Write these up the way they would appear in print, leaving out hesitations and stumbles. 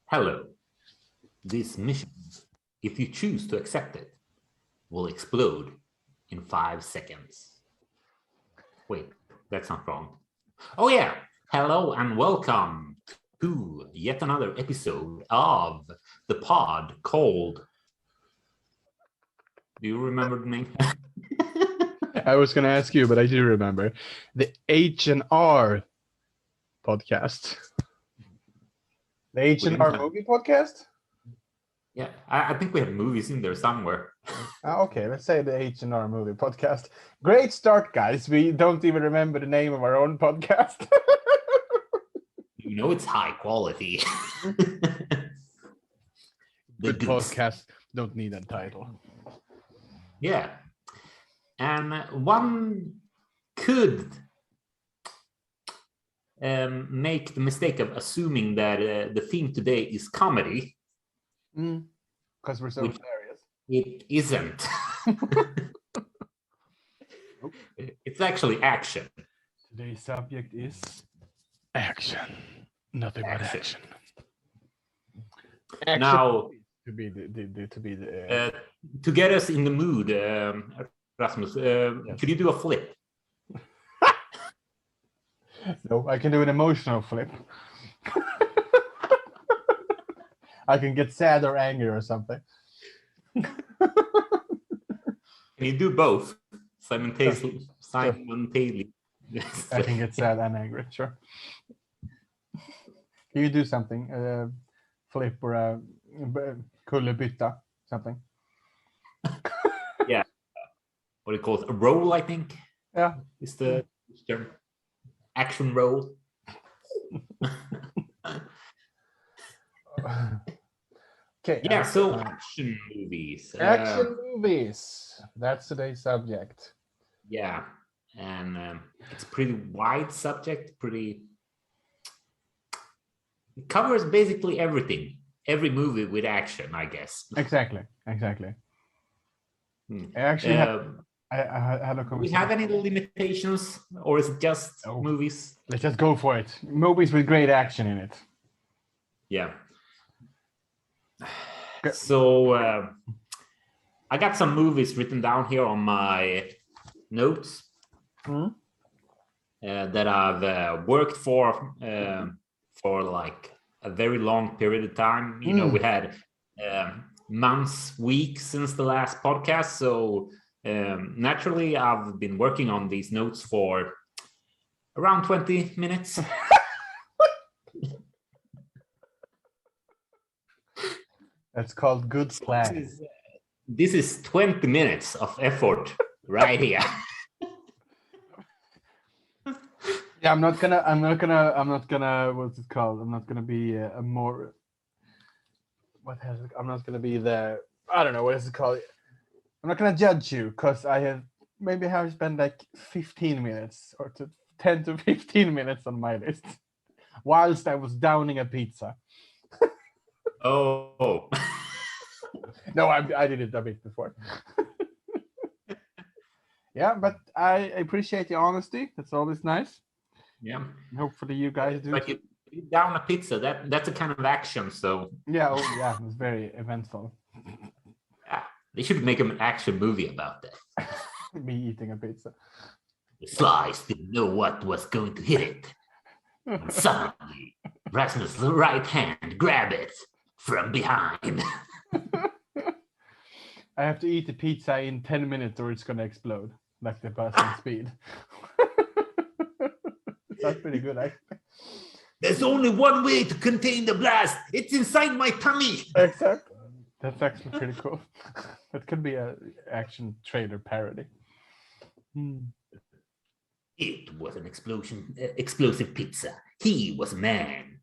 Hello. This mission, if you choose to accept it, will explode in 5 seconds. Wait, that's not wrong. Oh yeah, hello and welcome to yet another episode of the pod called... Do you remember the name? I was going to ask you, but I do remember. The H&R podcast. The H&R movie podcast? Yeah, I think we have movies in there somewhere. Okay, let's say the H&R movie podcast. Great start, guys. We don't even remember the name of our own podcast. You know it's high quality. Good podcast don't need a title. Yeah. And one could make the mistake of assuming that the theme today is comedy. Because we're so hilarious. It isn't. It's actually action. Today's subject is action. Nothing but action. Now, to be to get us in the mood, Rasmus, yes. Could you do a flip? No, I can do an emotional flip. I can get sad or angry or something. Can you do both simultaneously? I can get sad and angry, sure. Can you do something? Flip or a kullerbytta, something? Yeah. What do you call it? A roll, I think. Yeah. Is the term. Action roll. Okay. Yeah, so action movies. Action movies. That's today's subject. Yeah, and it's a pretty wide subject. It covers basically everything. Every movie with action, I guess. Exactly. I actually I had a conversation. Do we have any limitations, or is it just movies? Let's just go for it. Movies with great action in it. Yeah. So I got some movies written down here on my notes that I've worked for like a very long period of time. You know, we had months, weeks since the last podcast. So naturally, I've been working on these notes for around 20 minutes. That's called good plan. This is 20 minutes of effort right here. Yeah, I'm not gonna, what's it called? I'm not gonna be I'm not gonna be the, I don't know, what is it called? I'm not gonna judge you because I have spent like 15 minutes or 10 to 15 minutes on my list whilst I was downing a pizza. Oh. No, I did it a bit before. Yeah, but I appreciate the honesty. That's always nice. Yeah. Hopefully you guys do. But you down a pizza, that's a kind of action, so... Yeah, it was very eventful. Yeah, they should make an action movie about that. Me eating a pizza. The slice didn't know what was going to hit it. And suddenly, Rasmus' right hand grabbed it from behind. I have to eat the pizza in 10 minutes or it's going to explode, like the bus in Speed. That's pretty good, actually. There's only one way to contain the blast. It's inside my tummy. Exactly. That's actually pretty cool. That could be an action trailer parody. It was an explosive pizza. He was a man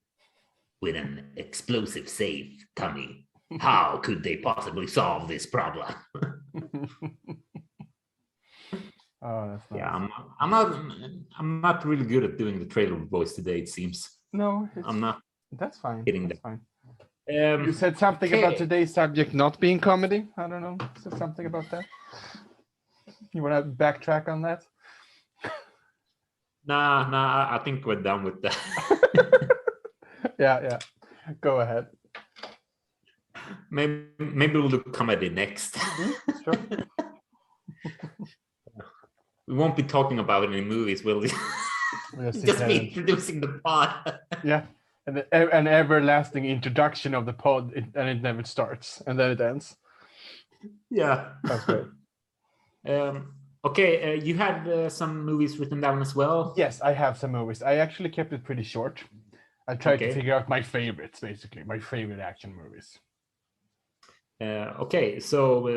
with an explosive safe tummy. How could they possibly solve this problem? Oh, that's nice. Yeah, I'm not really good at doing the trailer voice today, it seems. No, I'm not. That's fine. Hitting that's fine. You said something about today's subject not being comedy. I don't know. You said something about that. You want to backtrack on that? Nah. I think we're done with that. Yeah. Go ahead. Maybe we'll do comedy next. Sure. We won't be talking about any movies, will we? We'll sit Just there be and- introducing the pod. Yeah, and an everlasting introduction of the pod, and it never starts, and then it ends. Yeah. That's great. Okay, you had some movies written down as well. Yes, I have some movies. I actually kept it pretty short. I tried to Okay. figure out my favorites, basically, my favorite action movies. Okay, so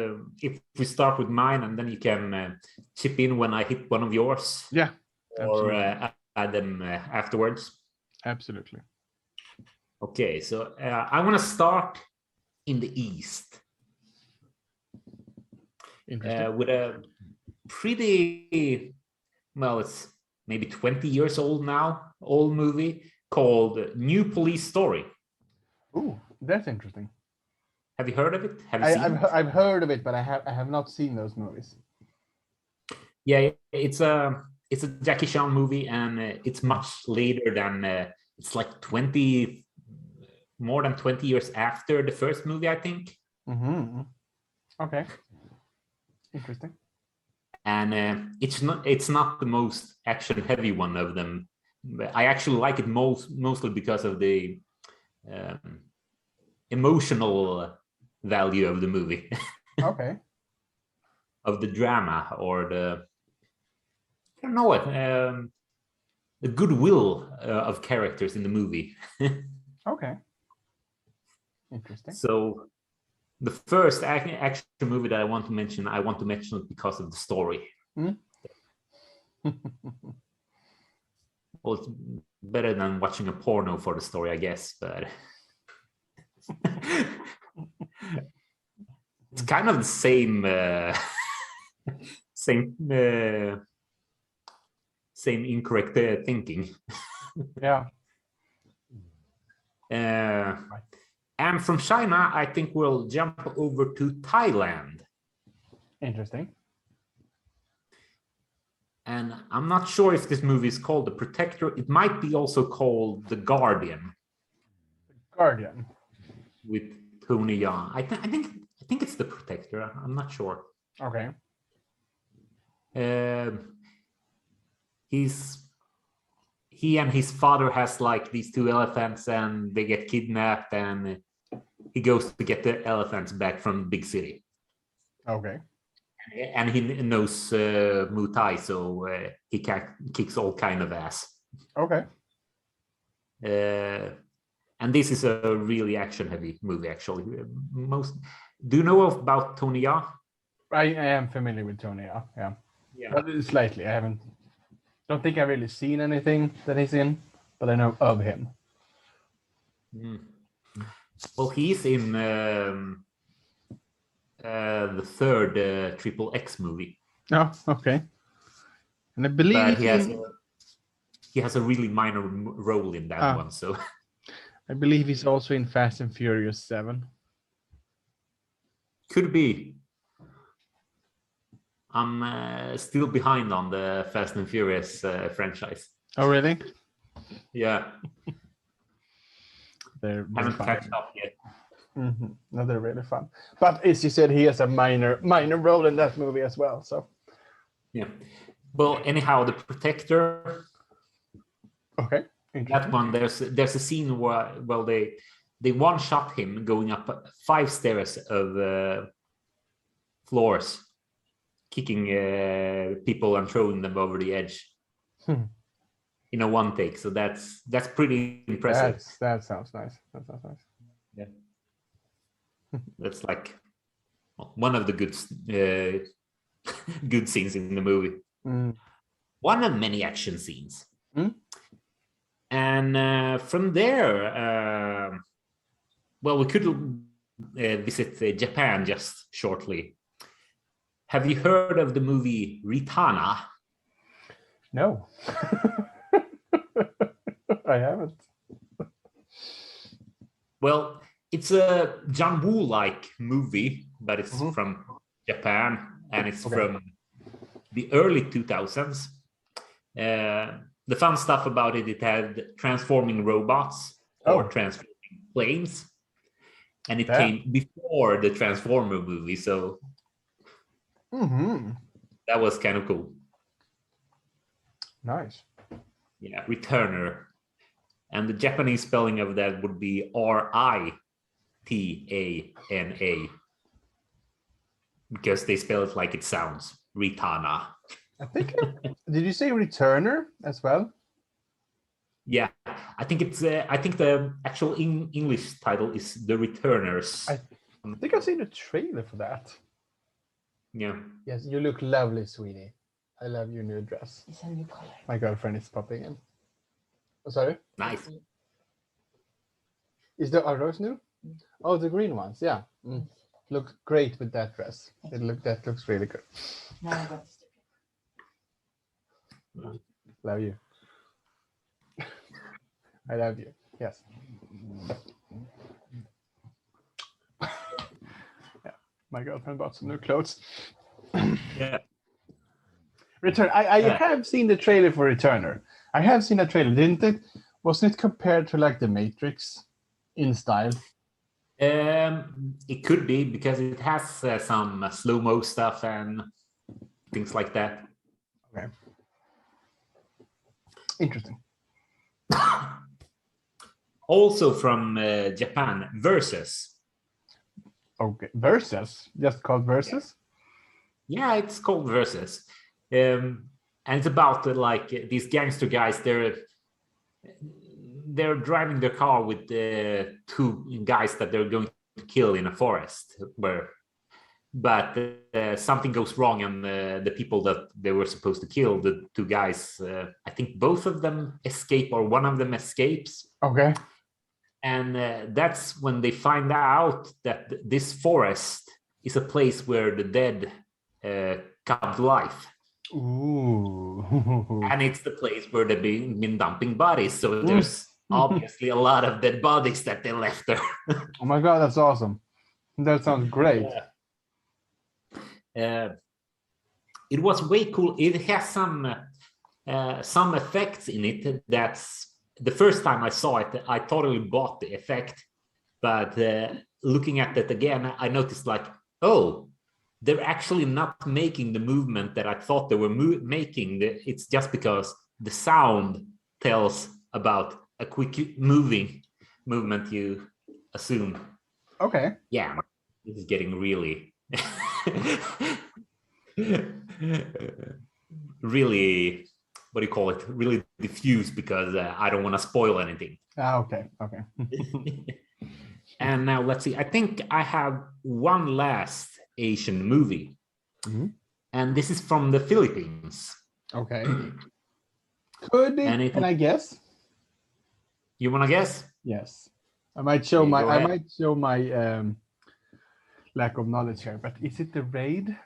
if we start with mine, and then you can chip in when I hit one of yours, Yeah, or absolutely. add them afterwards. Absolutely. Okay, so I want to start in the East Interesting. with a pretty, well, it's maybe 20 years old now, old movie called New Police Story. Ooh, that's interesting. Have you heard of it? Have you seen it? I've heard of it, but I have not seen those movies. Yeah, it's a Jackie Chan movie, and it's much later than it's like more than 20 years after the first movie, I think. Mm-hmm. Okay. Interesting. And it's not the most action heavy one of them. I actually like it mostly because of the emotional value of the movie. Okay. Of the drama, or I don't know what, the goodwill of characters in the movie. Okay. Interesting. So the first action movie that I want to mention it because of the story. Hmm? Well, it's better than watching a porno for the story, I guess, but it's kind of the same same incorrect thinking. Yeah. And from China, I think we'll jump over to Thailand. Interesting. And I'm not sure if this movie is called The Protector. It might be also called The Guardian. Guardian. With Tony Young. I think it's The Protector. I'm not sure. Okay. He and his father has like these two elephants, and they get kidnapped, and he goes to get the elephants back from the big city. Okay. And he knows Muay Thai, so he kicks all kind of ass. Okay. And this is a really action-heavy movie, actually. Do you know about Tony Jaa? I am familiar with Tony. Yeah. Yeah. But slightly. Don't think I've really seen anything that he's in, but I know of him. Well, he's in the third Triple X movie. Oh, okay. And I believe But he has a really minor role in that one. So I believe he's also in Fast and Furious 7. Could be. I'm still behind on the Fast and Furious franchise. Oh, really? Yeah. They're Haven't fun. catched up yet. Mm-hmm. No, they're really fun. But as you said, he has a minor role in that movie as well. So Yeah. Well, anyhow, The Protector. okay. That one, there's a scene where, well, they one shot him going up 5 stairs of floors, kicking people and throwing them over the edge in a one take. So that's pretty impressive. That sounds nice. Yeah. That's like one of the good scenes in the movie. One of many action scenes. And from there, well, we could visit Japan just shortly. Have you heard of the movie Ritana? No. I haven't. Well, it's a John Woo-like movie, but it's from Japan, and it's from the early 2000s. The fun stuff about it had transforming robots or transforming planes. and it Yeah. came before the Transformer movie, so that was kind of cool. Nice. Yeah, Returner, and the Japanese spelling of that would be Ritana, because they spell it like it sounds, Ritana. I think. Did you say Returner as well? Yeah, I think it's. I think the actual English title is The Returners. I think I've seen a trailer for that. Yeah. Yes, you look lovely, sweetie. I love your new dress. It's a new color. My girlfriend is popping in. Oh, sorry? Nice. Are those new? Oh, the green ones. Yeah. Look great with that dress. That looks really good. Now I got the sticker. Love you. I love you. Yes. Yeah. My girlfriend bought some new clothes. Yeah. Return. I have seen the trailer for Returner. I have seen a trailer, didn't it? Wasn't it compared to like The Matrix in style? It could be because it has some slow-mo stuff and things like that. Okay. Interesting. Also from Japan, Versus. Okay. Versus? Just called Versus? Yeah, it's called Versus. And it's about like these gangster guys. They're driving their car with two guys that they're going to kill in a forest, but something goes wrong, and the people that they were supposed to kill, the two guys, I think both of them escape, or one of them escapes. Okay. And that's when they find out that this forest is a place where the dead come to life. Ooh. And it's the place where they've been dumping bodies. So there's obviously a lot of dead bodies that they left there. Oh my god, that's awesome. That sounds great. It was way cool. It has some effects in it. That's the first time I saw it, I totally bought the effect. But looking at it again, I noticed like, oh, they're actually not making the movement that I thought they were making. It's just because the sound tells about a quick movement, you assume. Okay. Yeah, this is getting really, really, what do you call it? Really diffuse, because I don't want to spoil anything. Okay. Okay. And now let's see. I think I have one last Asian movie, and this is from the Philippines. Okay. Can I guess? You want to guess? Yes. I might show Yeah, my lack of knowledge here, but is it The Raid?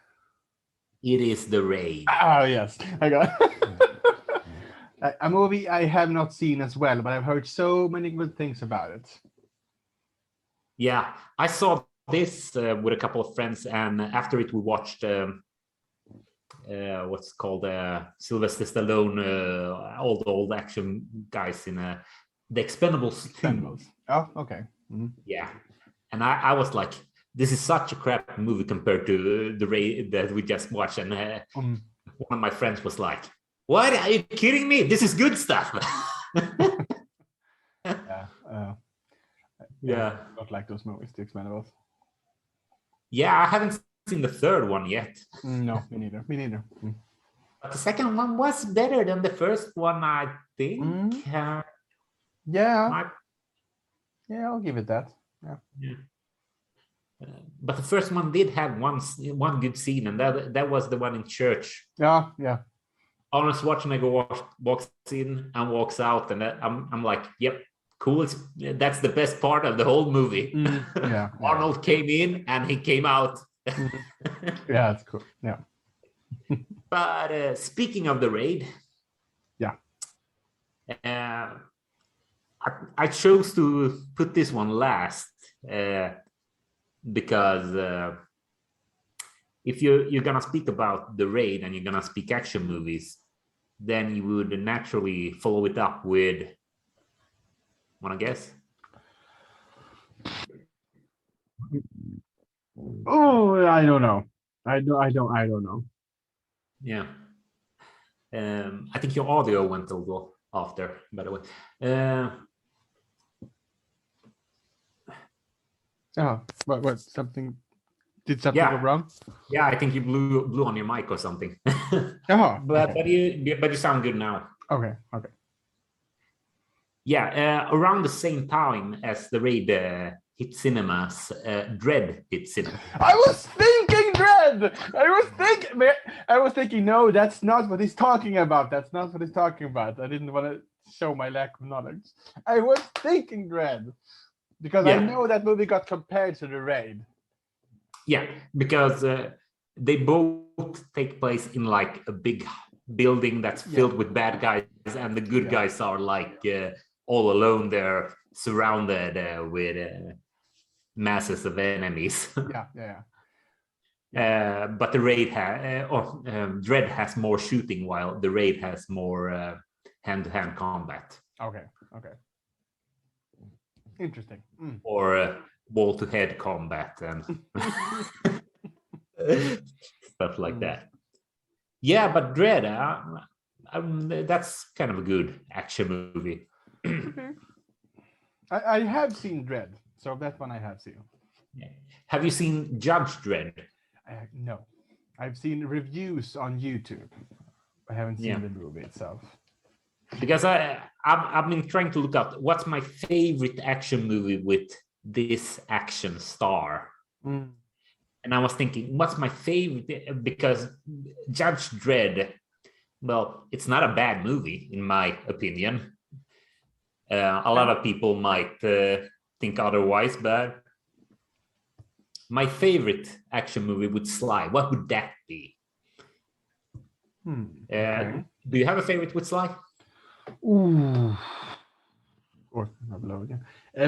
It is The Raid. Oh yes, I got a movie I have not seen as well, but I've heard so many good things about it. Yeah, I saw this with a couple of friends, and after it we watched what's called Sylvester Stallone, all the old action guys in The Expendables 2. Expendables. Oh, okay. Yeah, and I was like, this is such a crap movie compared to The Raid that we just watched, and one of my friends was like, what, are you kidding me? This is good stuff. Yeah, I don't like those movies, The Expendables. Yeah, I haven't seen the third one yet. No, me neither. But the second one was better than the first one, I think. Yeah, I'll give it that. Yeah. But the first one did have one good scene, and that was the one in church. Yeah. Arnold Schwarzenegger walks in and walks out, and I'm like, yep, cool. That's the best part of the whole movie. Yeah. Arnold came in and he came out. Yeah, that's cool. Yeah. But speaking of The Raid, I chose to put this one last because if you're gonna speak about The Raid and you're gonna speak action movies, then you would naturally follow it up with, wanna guess? Oh, I don't know. I don't know. Yeah. I think your audio went a little off there, by the way. Oh, what? Did something go Yeah, wrong? yeah. I think you blew on your mic or something. Oh, but okay. but you sound good now. Okay, okay. Yeah, around the same time as the raid hit cinemas, Dread hit cinemas. I was thinking Dread. I was thinking. No, that's not what he's talking about. That's not what he's talking about. I didn't want to show my lack of knowledge. I was thinking Dread because I Yeah, know that movie got compared to the raid. yeah, because they both take place in like a big building that's filled with bad guys, and the good guys are like all alone there, surrounded with masses of enemies. But the raid Dread has more shooting, while the raid has more hand-to-hand combat. Okay. Interesting. Or wall-to-head combat and stuff like that. Yeah, but Dread, that's kind of a good action movie. Okay. I have seen Dread, so that one I have seen. Yeah. Have you seen Judge Dredd? No, I've seen reviews on YouTube. I haven't seen the movie itself. Because I've been trying to look up what's my favorite action movie with this action star. And I was thinking, what's my favorite? Because Judge Dredd, well, it's not a bad movie, in my opinion. A lot of people might think otherwise, but my favorite action movie with Sly, what would that be? Okay. Do you have a favorite with Sly? Ooh. Or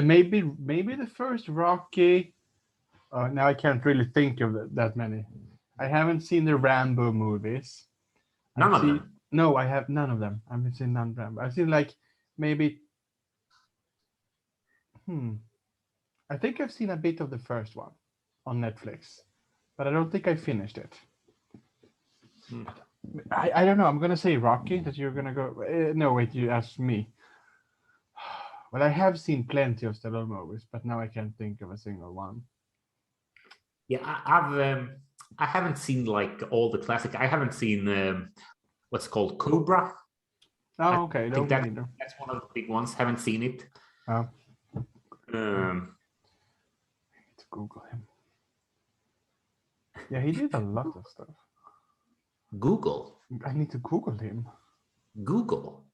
maybe the first Rocky. Now I can't really think of that many. I haven't seen the Rambo movies. None of them? No, I have none of them. I haven't seen none of them. I've seen like maybe. I think I've seen a bit of the first one on Netflix, but I don't think I finished it. I don't know. I'm gonna say Rocky. That you're gonna go. No, wait. You asked me. Well, I have seen plenty of Stallone movies, but now I can't think of a single one. Yeah, I haven't seen like all the classic. I haven't seen what's called Cobra. Oh, okay. I think that's one of the big ones. Haven't seen it. I need to Google him. Yeah, he did a lot of stuff. Google. I need to Google him. Google.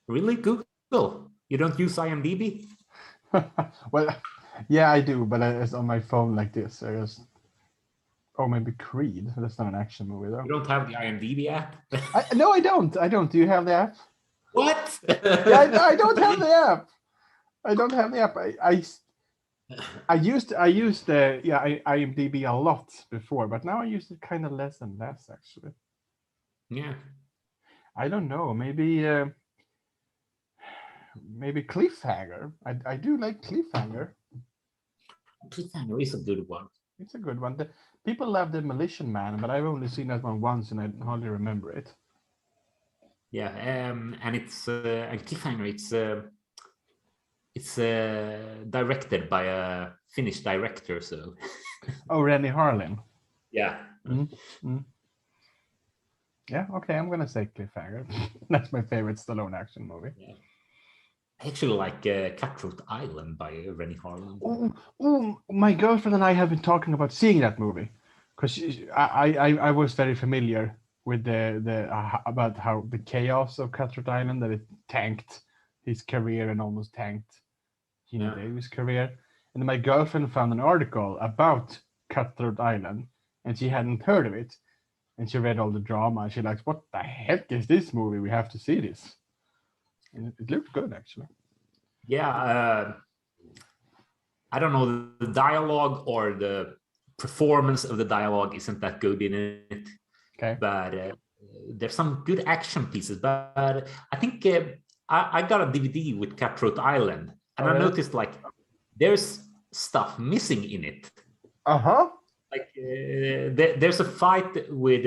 Really? Google? You don't use IMDb? Well, yeah, I do, but it's on my phone like this. Oh, maybe Creed. That's not an action movie, though. You don't have the IMDb app? No, I don't. Do you have the app? What? Yeah, I don't have the app. I don't have the app. I used IMDb a lot before, but now I use it kind of less and less, actually. Yeah. I don't know. Maybe Cliffhanger. I do like Cliffhanger. Cliffhanger is a good one. It's a good one. People love Demolition Man, but I've only seen that one once, and I hardly remember it. Yeah, and it's and Cliffhanger. It's directed by a Finnish director, so. Oh, Rennie Harlin. Yeah. Yeah. Okay, I'm gonna say Cliffhanger. That's my favorite Stallone action movie. Yeah. I actually like Cutthroat Island by Rennie Harlin. Oh, my girlfriend and I have been talking about seeing that movie because I was very familiar with the about how the chaos of Cutthroat Island, that it tanked his career and almost tanked Gina Davis' career. And my girlfriend found an article about Cutthroat Island, and she hadn't heard of it. And she read all the drama, and she like, "What the heck is this movie? We have to see this." And it looked good, actually. Yeah, I don't know, the dialogue or the performance of the dialogue isn't that good in it. Okay. But there's some good action pieces. But I think I got a DVD with Cutthroat Island, and I noticed like there's stuff missing in it. Like there's a fight with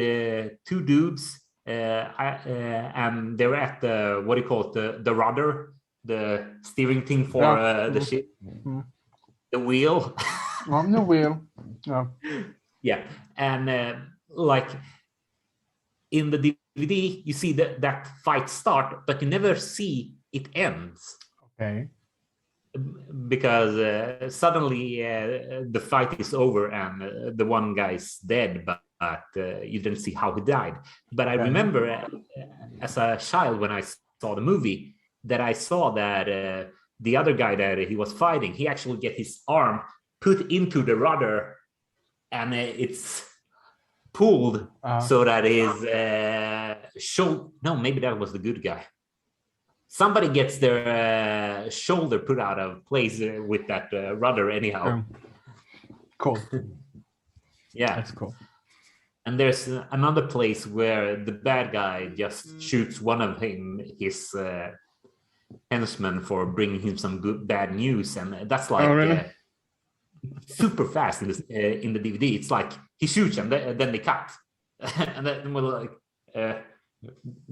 two dudes, and they're at the what do you call it, the rudder, the steering thing for the ship, the wheel. On the wheel. Yeah. Yeah, and like in the DVD, you see that fight start, but you never see it ends. Okay. Because suddenly the fight is over and the one guy's dead, but you didn't see how he died. But I remember as a child when I saw the movie that I saw that the other guy that he was fighting, he actually get his arm put into the rudder and it's pulled so that his shoulder, no, maybe that was the good guy. Somebody gets their shoulder put out of place with that rudder anyhow. Cool. Yeah. That's cool. And there's another place where the bad guy just shoots one of his henchmen for bringing him some bad news. And that's like super fast in the DVD. It's like he shoots and then they cut. And then we're like,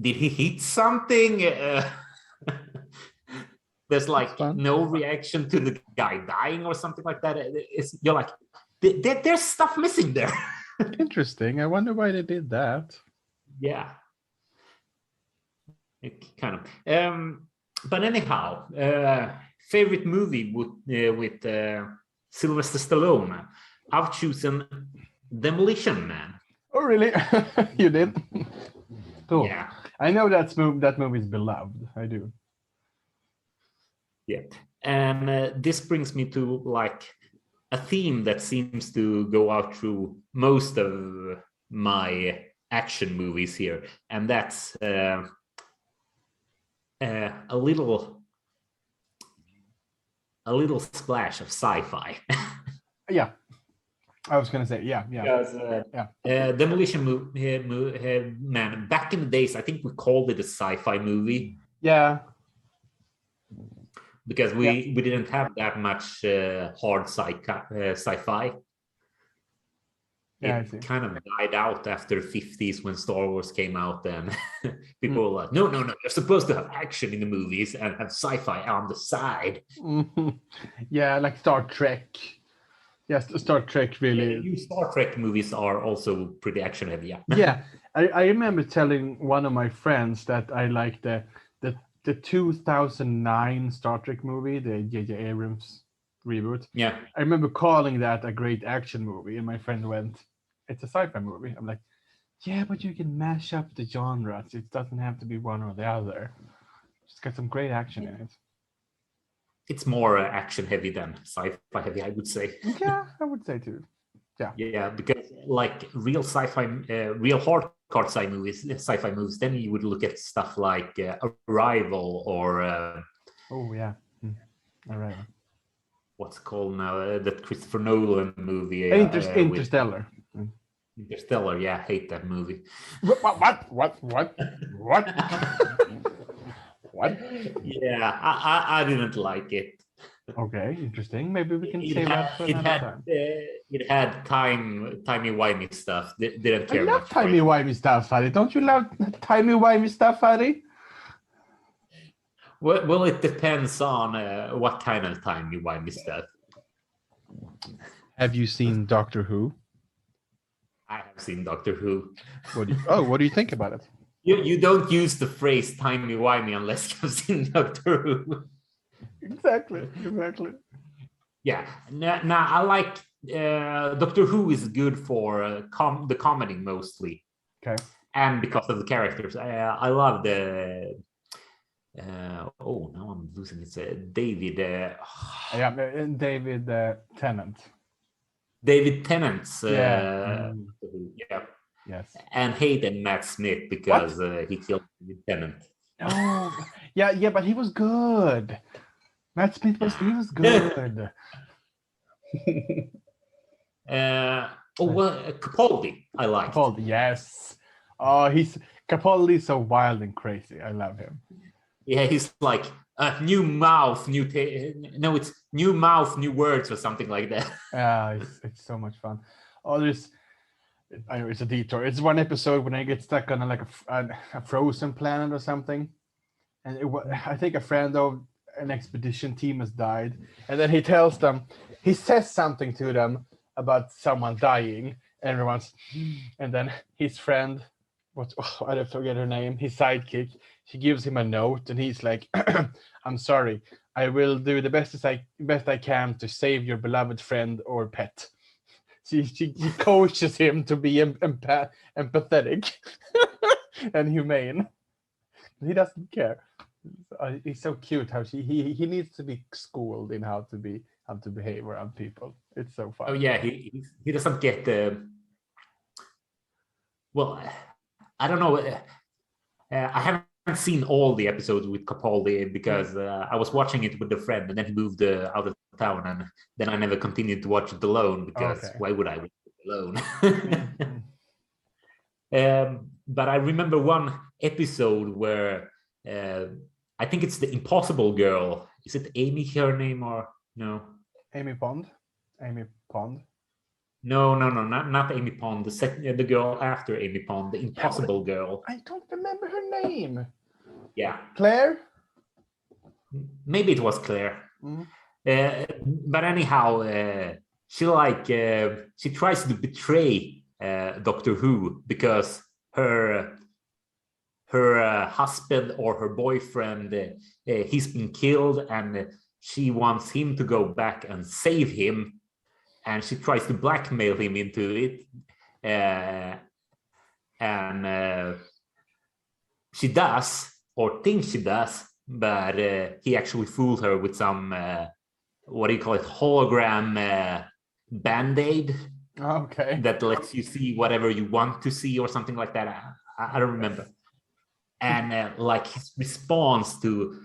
did he hit something? There's like no reaction to the guy dying or something like that. You're like, there's stuff missing there. Interesting. I wonder why they did that. Yeah, kind of. But anyhow, favorite movie with Sylvester Stallone. I've chosen Demolition Man. Oh, really? You did? Cool. Yeah. I know that movie is beloved. I do. Yeah, and this brings me to like a theme that seems to go out through most of my action movies here, and that's a little splash of sci-fi. Yeah, I was gonna say yeah. Because Demolition Man, back in the days, I think we called it a sci-fi movie. Yeah. Because we didn't have that much hard sci-fi. It kind of died out after the 50s when Star Wars came out, and people were like, no, you're supposed to have action in the movies and have sci-fi on the side. Yeah, like Star Trek. Yes, Star Trek really. New Star Trek movies are also pretty action heavy. Yeah. Yeah, I remember telling one of my friends that I like the 2009 Star Trek movie, the J.J. Abrams reboot. Yeah. I remember calling that a great action movie, and my friend went, "It's a sci-fi movie." I'm like, "Yeah, but you can mash up the genres. It doesn't have to be one or the other. It's got some great action in it." It's more action heavy than sci-fi heavy, I would say. Yeah, I would say too. Yeah. Yeah, because like real sci-fi, real hardcore sci-fi movies, then you would look at stuff like Arrival or. Oh yeah, Arrival. What's it called now? That Christopher Nolan movie. Interstellar. Interstellar, yeah, I hate that movie. What? What? Yeah, I didn't like it. Okay, interesting. Maybe we can save that for another time. It had timey-wimey stuff. Didn't care. I love timey-wimey stuff, Harry. Don't you love timey-wimey stuff, Harry? Well, it depends on what kind of timey-wimey stuff. Have you seen Doctor Who? I have seen Doctor Who. What do you think about it? You don't use the phrase timey-wimey unless you've seen Doctor Who. Exactly. Yeah. Now I like Doctor Who is good for the comedy mostly. Okay. And because of the characters, I love the. Now I'm losing it. David. David Tennant. David Tennant's. Yeah. Yes. And hated Matt Smith because he killed David Tennant. Oh, yeah, but he was good. Matt Smith was good. Capaldi, I like. Capaldi, yes. Oh, Capaldi is so wild and crazy. I love him. Yeah, he's like new mouth, no, it's new mouth, new words or something like that. Yeah, it's so much fun. Oh, I know it's a detour. It's one episode when I get stuck on a frozen planet or something, and I think a friend of an expedition team has died, and then he says something to them about someone dying. Everyone's, and then his friend, I don't forget her name, his sidekick, she gives him a note, and he's like, "I'm sorry, I will do the best I can to save your beloved friend or pet." She coaches him to be empathetic and humane. He doesn't care. He's so cute how he needs to be schooled in how to behave around people. It's so fun. Oh yeah, he doesn't get the. Well, I don't know. I haven't seen all the episodes with Capaldi because I was watching it with a friend, and then he moved out of town, and then I never continued to watch it alone because why would I watch it alone? But I remember one episode where I think it's the Impossible Girl. Is it Amy her name or no? Amy Pond. No, not Amy Pond. The girl after Amy Pond, the Impossible Girl. I don't remember her name. Yeah, Claire. maybe it was Claire. But anyhow, she tries to betray Doctor Who because her husband or her boyfriend he's been killed, and she wants him to go back and save him. And she tries to blackmail him into it. And she does, or thinks she does, but he actually fooled her with some, what do you call it, hologram Band-Aid. Okay. That lets you see whatever you want to see or something like that. I don't remember. And like his response to,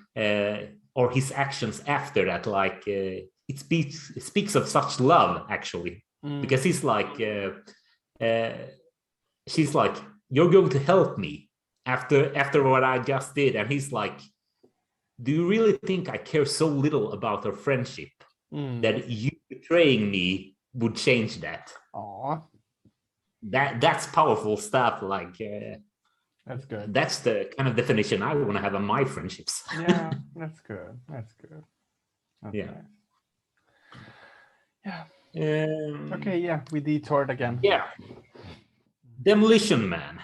or his actions after that, like it speaks of such love, actually, because he's like, she's like, you're going to help me after what I just did, and he's like, do you really think I care so little about our friendship that you betraying me would change that? Aww. That's powerful stuff. Like that's good. That's the kind of definition I want to have on my friendships. Yeah, that's good. That's yeah. Nice. Yeah. Okay, yeah, we detoured again. Yeah. Demolition Man.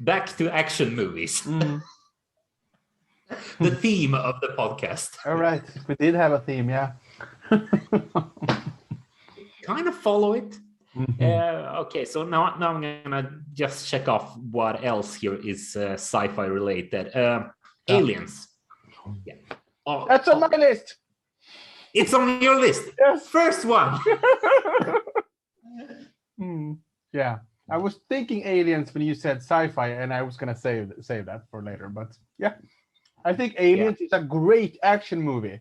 Back to action movies. The theme of the podcast. All right, we did have a theme, yeah. Kind of follow it. Okay, so now I'm gonna just check off what else here is sci-fi related. Aliens. Yeah. That's on my list. It's on your list. Yes. First one. Yeah, I was thinking Aliens when you said sci-fi, and I was gonna save that for later. But yeah, I think Aliens is a great action movie.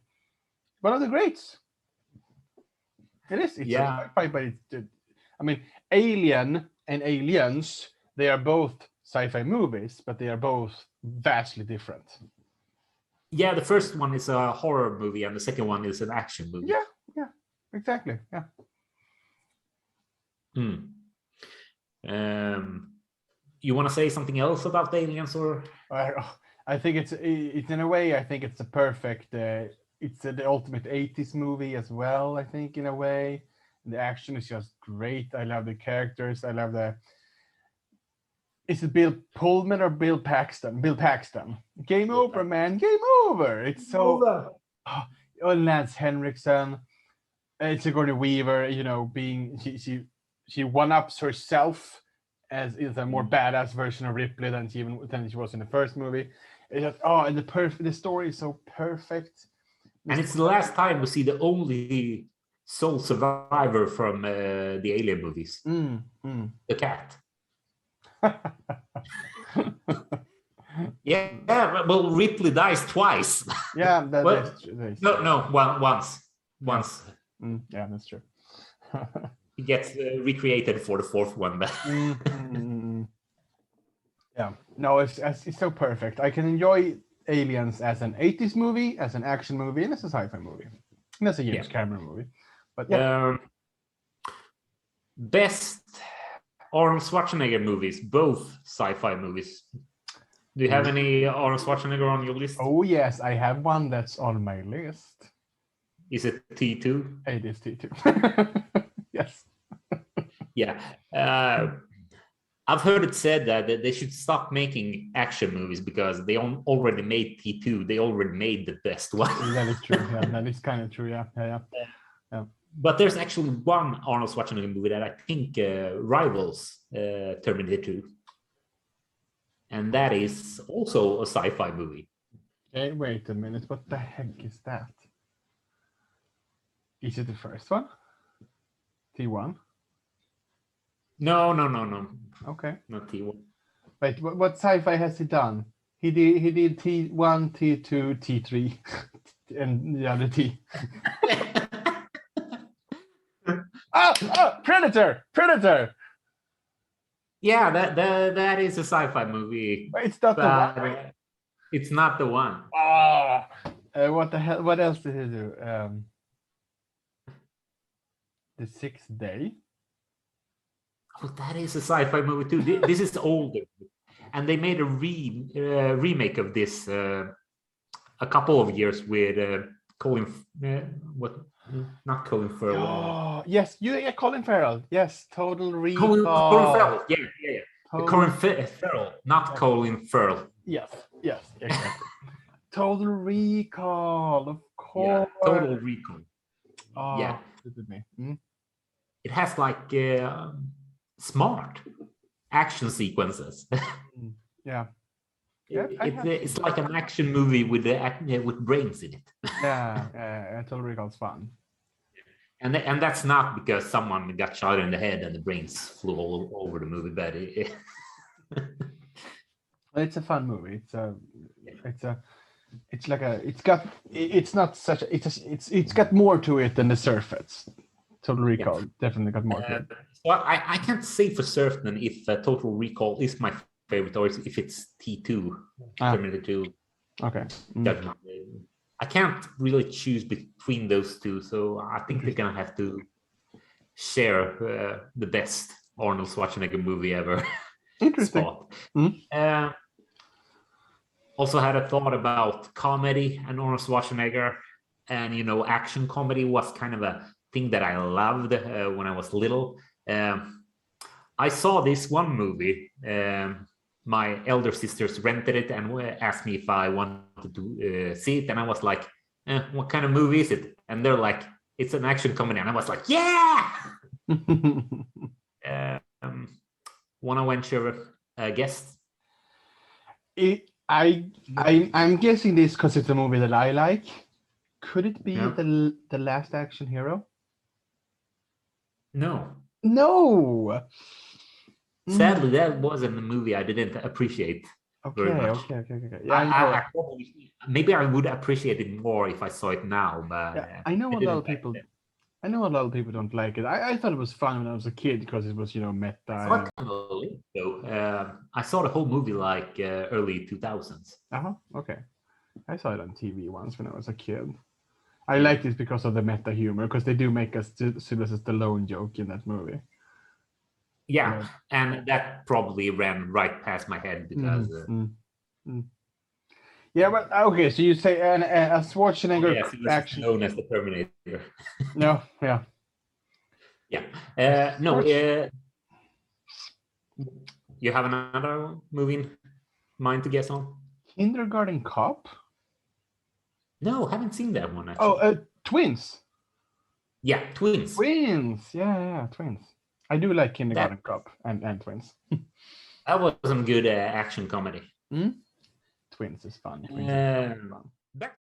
One of the greats. It is. It's sci-fi, but I mean, Alien and Aliens, they are both sci-fi movies, but they are both vastly different. Yeah, the first one is a horror movie, and the second one is an action movie. Yeah, exactly. Yeah. You want to say something else about the Aliens, or? I think it's in a way. I think it's a perfect. It's the ultimate 80s movie as well. I think in a way, the action is just great. I love the characters. I love the. Is it Bill Pullman or Bill Paxton? Bill Paxton. Game over, man. Game over. It's so. Oh, Lance Henriksen. Sigourney Weaver. You know, being she one-ups herself as is a more badass version of Ripley than she was in the first movie. It's just, and the story is so perfect. And it's the last time we see the only sole survivor from the Alien movies. The cat. Yeah, well, Ripley dies twice. Yeah, once. Yeah, that's true. He gets recreated for the fourth one. Yeah, no, it's so perfect. I can enjoy Aliens as an 80s movie, as an action movie, and as a sci-fi movie, and as a James Cameron movie. But yeah, Best Arnold Schwarzenegger movies, both sci-fi movies. Do you have any Arnold Schwarzenegger on your list? oh yes, I have one that's on my list. Is it T2? It is T2. Yes. Yeah. I've heard it said that they should stop making action movies because they already made T2. They already made the best one. That is true. Yeah, that is kind of true. Yeah. But there's actually one Arnold Schwarzenegger movie that I think rivals Terminator 2. And that is also a sci-fi movie. Okay, wait a minute. What the heck is that? Is it the first one? T1? No. Okay. Not T1. Wait, what sci-fi has he done? He did T1, T2, T3, and the other T. Predator! Yeah, that is a sci-fi movie. But it's not the one. It's not the one. What the hell? What else did he do? The Sixth Day. Oh, that is a sci-fi movie too. This is older, and they made a remake of this a couple of years with Colin. Not Colin Farrell. Oh, yes, Colin Farrell. Yes, Total Recall. Colin Farrell. Yeah. Colin Farrell, not Colin Farrell. Yes, exactly. Total Recall, of course. Yeah, Total Recall. Oh, yeah. It has like smart action sequences. Yeah. It's like an action movie with brains in it. Yeah, Total Recall's fun. And that's not because someone got shot in the head and the brains flew all over the movie, but it's a fun movie. It's got more to it than the surface. Total Recall definitely got more to it. Well, I can't say for certain if Total Recall is my favorite or if it's T2, Terminator 2. Okay. I can't really choose between those two, so I think they're gonna have to share the best Arnold Schwarzenegger movie ever. Interesting. Also had a thought about comedy and Arnold Schwarzenegger, and action comedy was kind of a thing that I loved when I was little. I saw this one movie. My elder sisters rented it and asked me if I wanted to see it, and I was like, what kind of movie is it? And they're like, it's an action comedy, and I was like, yeah. Wanna venture a guess? I'm guessing this because it's a movie that I like. Could it be the Last Action Hero? No. Sadly, that wasn't a movie I didn't appreciate very much. Okay. Yeah, maybe I would appreciate it more if I saw it now, but I know a lot of people. I know a lot of people don't like it. I thought it was fun when I was a kid because it was meta. I saw the whole movie like early 2000s. Okay. I saw it on TV once when I was a kid. I like this because of the meta humor, because they do make a Sylvester Stallone joke in that movie. Yeah, and that probably ran right past my head because. Yeah, but okay. So you say a Schwarzenegger action known as the Terminator. No, yeah. Yeah, no. You have another movie in mind to guess on? Kindergarten Cop. No, haven't seen that one actually. Oh, Twins. Yeah, Twins. Yeah, Twins. I do like Kindergarten Cop and Twins. That was some good action comedy. Twins is fun. Back